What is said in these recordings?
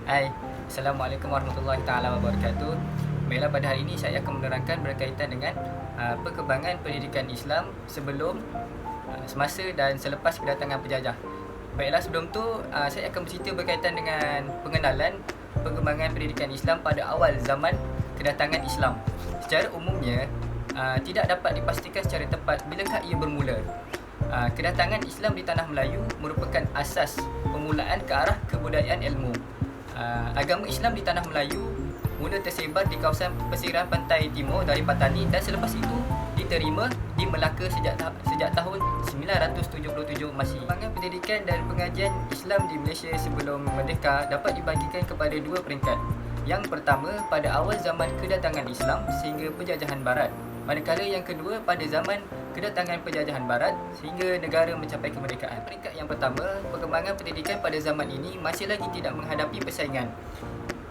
Hai, Assalamualaikum warahmatullahi taala wabarakatuh. Baiklah, pada hari ini saya akan menerangkan berkaitan dengan perkembangan pendidikan Islam sebelum, semasa dan selepas kedatangan penjajah. Baiklah, sebelum tu saya akan bercerita berkaitan dengan pengenalan perkembangan pendidikan Islam pada awal zaman kedatangan Islam. Secara umumnya, tidak dapat dipastikan secara tepat bilakah ia bermula. Kedatangan Islam di tanah Melayu merupakan asas permulaan ke arah kebudayaan ilmu. Agama Islam di tanah Melayu mula tersebar di kawasan pesisir pantai timur dari Patani dan selepas itu diterima di Melaka sejak tahun 977 Masihi. Perkembangan pendidikan dan pengajian Islam di Malaysia sebelum merdeka dapat dibahagikan kepada dua peringkat. Yang pertama, pada awal zaman kedatangan Islam sehingga penjajahan Barat. Manakala yang kedua, pada zaman kedatangan penjajahan Barat sehingga negara mencapai kemerdekaan. Peringkat yang pertama, perkembangan pendidikan pada zaman ini masih lagi tidak menghadapi persaingan.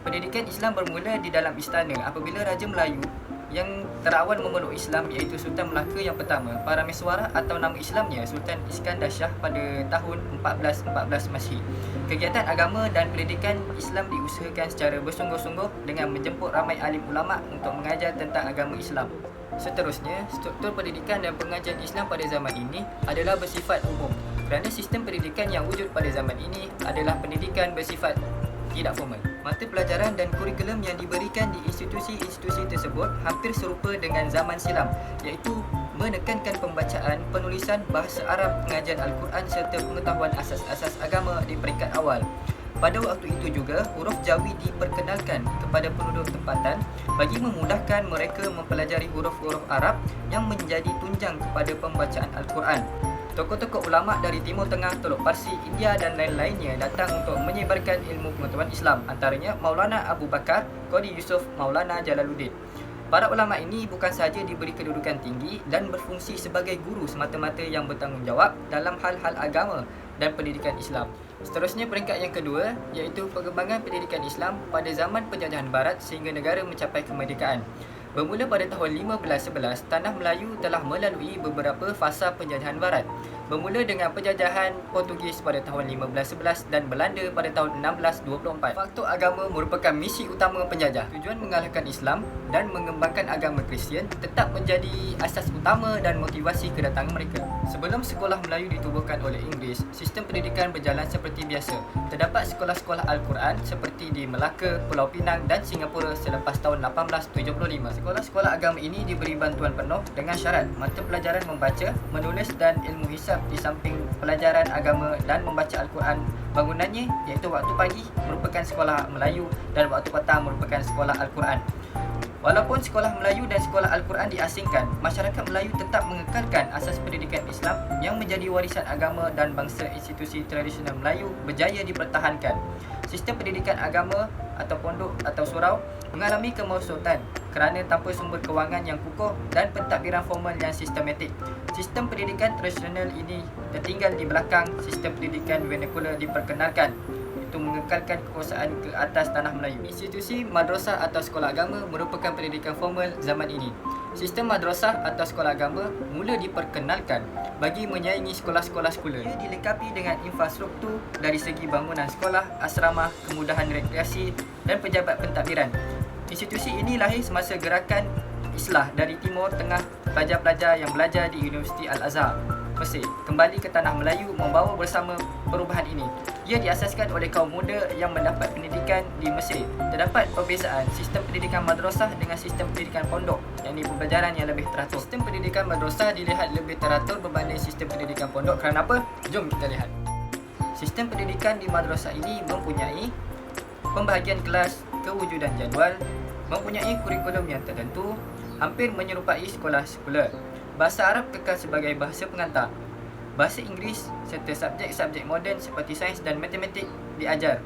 Pendidikan Islam bermula di dalam istana apabila Raja Melayu yang terawan memeluk Islam iaitu Sultan Melaka yang pertama, Parameswara atau nama Islamnya Sultan Iskandar Shah pada tahun 1414 Masihi. Kegiatan agama dan pendidikan Islam diusahakan secara bersungguh-sungguh dengan menjemput ramai alim ulama untuk mengajar tentang agama Islam. Seterusnya, struktur pendidikan dan pengajian Islam pada zaman ini adalah bersifat umum kerana sistem pendidikan yang wujud pada zaman ini adalah pendidikan bersifat tidak formal. Mata pelajaran dan kurikulum yang diberikan di institusi-institusi tersebut hampir serupa dengan zaman silam, iaitu menekankan pembacaan, penulisan, bahasa Arab, pengajian Al-Quran serta pengetahuan asas-asas agama di peringkat awal. Pada waktu itu juga, huruf Jawi diperkenalkan kepada penduduk tempatan bagi memudahkan mereka mempelajari huruf-huruf Arab yang menjadi tunjang kepada pembacaan Al-Quran. Tokoh-tokoh ulama dari Timur Tengah, Teluk Parsi, India dan lain-lainnya datang untuk menyebarkan ilmu pengetahuan Islam, antaranya Maulana Abu Bakar, Qadi Yusuf, Maulana Jalaluddin. Para ulama ini bukan sahaja diberi kedudukan tinggi dan berfungsi sebagai guru semata-mata yang bertanggungjawab dalam hal-hal agama dan pendidikan Islam. Seterusnya, peringkat yang kedua iaitu perkembangan pendidikan Islam pada zaman penjajahan Barat sehingga negara mencapai kemerdekaan. Bermula pada tahun 1511, tanah Melayu telah melalui beberapa fasa penjajahan Barat. Bermula dengan penjajahan Portugis pada tahun 1511 dan Belanda pada tahun 1624. Faktor agama merupakan misi utama penjajah. Tujuan mengalahkan Islam dan mengembangkan agama Kristian tetap menjadi asas utama dan motivasi kedatangan mereka. Sebelum sekolah Melayu ditubuhkan oleh Inggeris, sistem pendidikan berjalan seperti biasa. Terdapat sekolah-sekolah Al-Quran seperti di Melaka, Pulau Pinang dan Singapura selepas tahun 1875. Sekolah-sekolah agama ini diberi bantuan penuh dengan syarat mata pelajaran membaca, menulis dan ilmu hisab di samping pelajaran agama dan membaca Al-Quran. Bangunannya iaitu waktu pagi merupakan sekolah Melayu dan waktu petang merupakan sekolah Al-Quran. Walaupun sekolah Melayu dan sekolah Al-Quran diasingkan, masyarakat Melayu tetap mengekalkan asas pendidikan Islam yang menjadi warisan agama dan bangsa. Institusi tradisional Melayu berjaya dipertahankan. Sistem pendidikan agama atau pondok atau surau mengalami kemerosotan kerana tanpa sumber kewangan yang kukuh dan pentadbiran formal yang sistematik. Sistem pendidikan tradisional ini tertinggal di belakang. Sistem pendidikan vernakular diperkenalkan, itu mengekalkan kekuasaan ke atas tanah Melayu. Institusi madrasah atau sekolah agama merupakan pendidikan formal zaman ini. Sistem madrasah atau sekolah agama mula diperkenalkan bagi menyaingi sekolah-sekolah sekular. Ia dilengkapi dengan infrastruktur dari segi bangunan sekolah, asrama, kemudahan rekreasi dan pejabat pentadbiran. Institusi ini lahir semasa gerakan Islah dari Timur Tengah. Pelajar-pelajar yang belajar di Universiti Al-Azhar, Mesir, kembali ke tanah Melayu membawa bersama perubahan ini. Ia diasaskan oleh kaum muda yang mendapat pendidikan di Mesir. Terdapat perbezaan sistem pendidikan madrasah dengan sistem pendidikan pondok, yakni pembelajaran yang lebih teratur. Sistem pendidikan madrasah dilihat lebih teratur berbanding sistem pendidikan pondok. Kerana apa? Jom kita lihat. Sistem pendidikan di madrasah ini mempunyai pembahagian kelas, kewujudan jadual, mempunyai kurikulum yang tertentu, hampir menyerupai sekolah sekular. Bahasa Arab kekal sebagai bahasa pengantar. Bahasa Inggeris serta subjek-subjek moden seperti sains dan matematik diajar.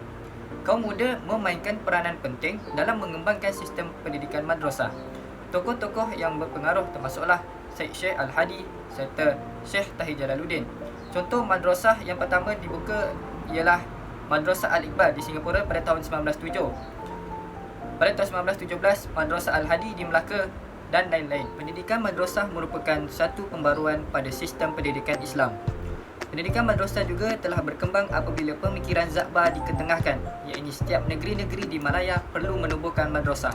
Kaum muda memainkan peranan penting dalam mengembangkan sistem pendidikan madrasah. Tokoh-tokoh yang berpengaruh termasuklah Syekh Al-Hadi serta Syekh Tahir Jalaluddin. Contoh madrasah yang pertama dibuka ialah Madrasah Al-Iqbal di Singapura pada tahun 1907. Pada tahun 1917, Madrasah Al-Hadi di Melaka dan lain-lain. Pendidikan madrasah merupakan satu pembaruan pada sistem pendidikan Islam. Pendidikan madrasah juga telah berkembang apabila pemikiran Zakbar diketengahkan, iaitu setiap negeri-negeri di Malaya perlu menubuhkan madrasah.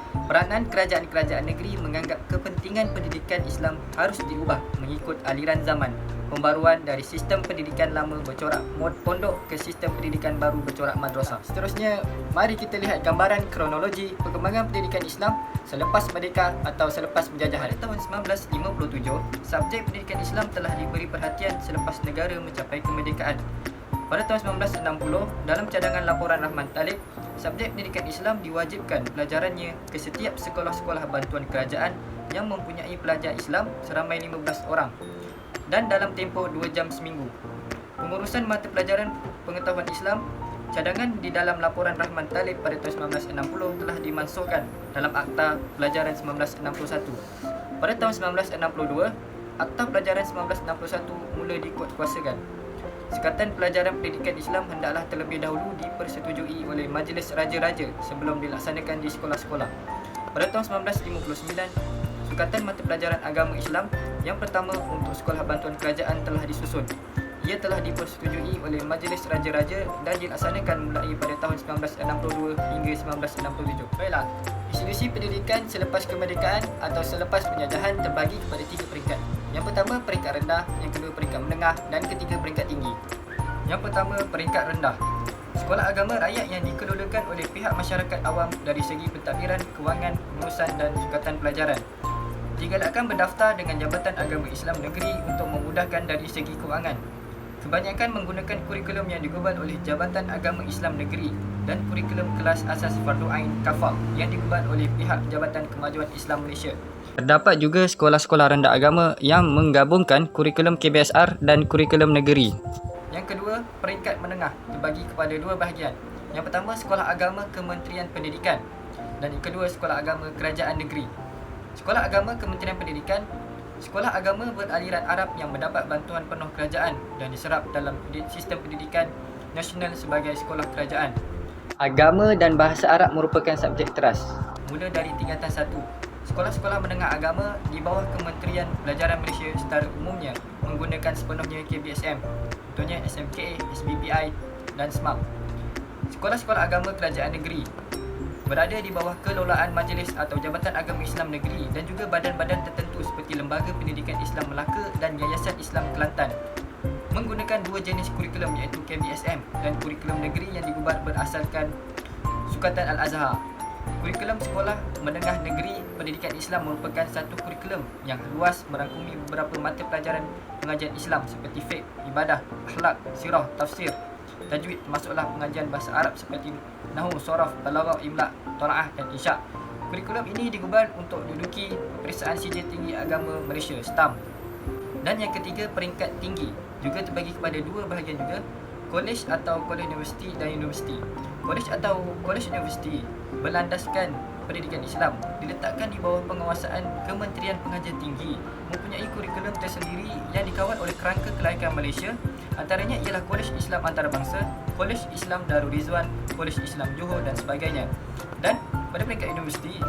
Peranan kerajaan-kerajaan negeri menganggap kepentingan pendidikan Islam harus diubah mengikut aliran zaman. Pembaruan dari sistem pendidikan lama bercorak pondok ke sistem pendidikan baru bercorak madrasah. Seterusnya, mari kita lihat gambaran kronologi perkembangan pendidikan Islam selepas merdeka atau selepas penjajahan. Pada tahun 1957, subjek pendidikan Islam telah diberi perhatian selepas negara mencapai kemerdekaan. Pada tahun 1960, dalam cadangan laporan Rahman Talib, subjek pendidikan Islam diwajibkan pelajarannya ke setiap sekolah-sekolah bantuan kerajaan yang mempunyai pelajar Islam seramai 15 orang dan dalam tempoh 2 jam seminggu. Pengurusan mata pelajaran pengetahuan Islam, cadangan di dalam laporan Rahman Talib pada tahun 1960 telah dimansuhkan dalam Akta Pelajaran 1961. Pada tahun 1962, Akta Pelajaran 1961 mula dikuatkuasakan. Sekatan pelajaran pendidikan Islam hendaklah terlebih dahulu dipersetujui oleh Majlis Raja-Raja sebelum dilaksanakan di sekolah-sekolah. Pada tahun 1959, Sukatan mata pelajaran agama Islam yang pertama untuk sekolah bantuan kerajaan telah disusun. Ia telah dipersetujui oleh Majlis Raja-Raja dan dilaksanakan mulai pada tahun 1962 hingga 1967. Baiklah, institusi pendidikan selepas kemerdekaan atau selepas penjajahan terbagi kepada 3 peringkat. Yang pertama, peringkat rendah, yang kedua, peringkat menengah dan ketiga, peringkat tinggi. Yang pertama, peringkat rendah. Sekolah agama rakyat yang dikelolakan oleh pihak masyarakat awam dari segi pentadbiran, kewangan, pengurusan dan sukatan pelajaran. Digalakkan berdaftar dengan Jabatan Agama Islam Negeri untuk memudahkan dari segi kewangan. Kebanyakan menggunakan kurikulum yang digubal oleh Jabatan Agama Islam Negeri dan kurikulum kelas asas Fardu Ain Kafah yang digubal oleh pihak Jabatan Kemajuan Islam Malaysia. Terdapat juga sekolah-sekolah rendah agama yang menggabungkan kurikulum KBSR dan kurikulum negeri. Yang kedua, peringkat menengah terbagi kepada 2 bahagian. Yang pertama, sekolah agama Kementerian Pendidikan dan yang kedua, sekolah agama Kerajaan Negeri. Sekolah agama Kementerian Pendidikan, sekolah agama beraliran Arab yang mendapat bantuan penuh kerajaan dan diserap dalam sistem pendidikan nasional sebagai sekolah kerajaan. Agama dan bahasa Arab merupakan subjek teras. Mula dari tingkatan 1, sekolah-sekolah menengah agama di bawah Kementerian Pelajaran Malaysia secara umumnya menggunakan sepenuhnya KBSM, contohnya SMK, SBPI dan SMAP. Sekolah-sekolah agama kerajaan negeri berada di bawah kelolaan Majlis atau Jabatan Agama Islam Negeri dan juga badan-badan tertentu seperti Lembaga Pendidikan Islam Melaka dan Yayasan Islam Kelantan. Menggunakan 2 jenis kurikulum iaitu KBSM dan kurikulum negeri yang digubal berasaskan Sukatan Al-Azhar. Kurikulum sekolah menengah negeri pendidikan Islam merupakan satu kurikulum yang luas merangkumi beberapa mata pelajaran pengajian Islam seperti fiqh, ibadah, akhlak, sirah, tafsir, tajwid, termasuklah pengajian bahasa Arab seperti Nahwu, Soraf, Balaghah, Imla, Tola'ah dan Insya'. Kurikulum ini digubal untuk duduki Peperiksaan Sijil Tinggi Agama Malaysia, STAM. Dan yang ketiga, peringkat tinggi juga terbagi kepada 2 bahagian juga, kolej atau kolej universiti dan universiti. Kolej atau kolej universiti berlandaskan pendidikan Islam diletakkan di bawah penguasaan Kementerian Pengajian Tinggi, mempunyai kurikulum tersendiri yang dikawal oleh kerangka kelaikan Malaysia. Antaranya ialah Kolej Islam Antarabangsa, Kolej Islam Darul Rizwan, Kolej Islam Johor dan sebagainya. Dan pada peringkat universiti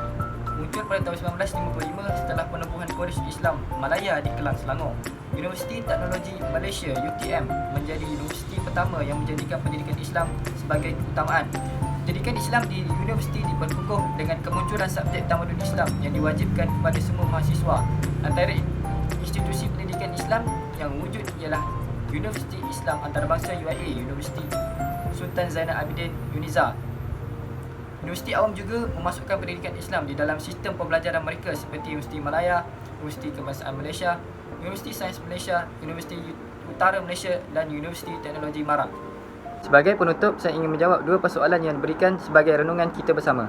muncul pada tahun 1955 setelah penubuhan Kolej Islam Malaya di Kelang, Selangor. Universiti Teknologi Malaysia UTM menjadi universiti pertama yang menjadikan pendidikan Islam sebagai keutamaan. Pendidikan Islam di universiti diperkukuh dengan kemunculan subjek tamadun Islam yang diwajibkan kepada semua mahasiswa. Antara institusi pendidikan Islam yang wujud ialah Universiti Islam Antarabangsa UIA, Universiti Sultan Zainal Abidin UNIZA. Universiti awam juga memasukkan pendidikan Islam di dalam sistem pembelajaran mereka seperti Universiti Malaya, Universiti Kebangsaan Malaysia, Universiti Sains Malaysia, Universiti Utara Malaysia dan Universiti Teknologi Marak. Sebagai penutup, saya ingin menjawab 2 persoalan yang diberikan sebagai renungan kita bersama.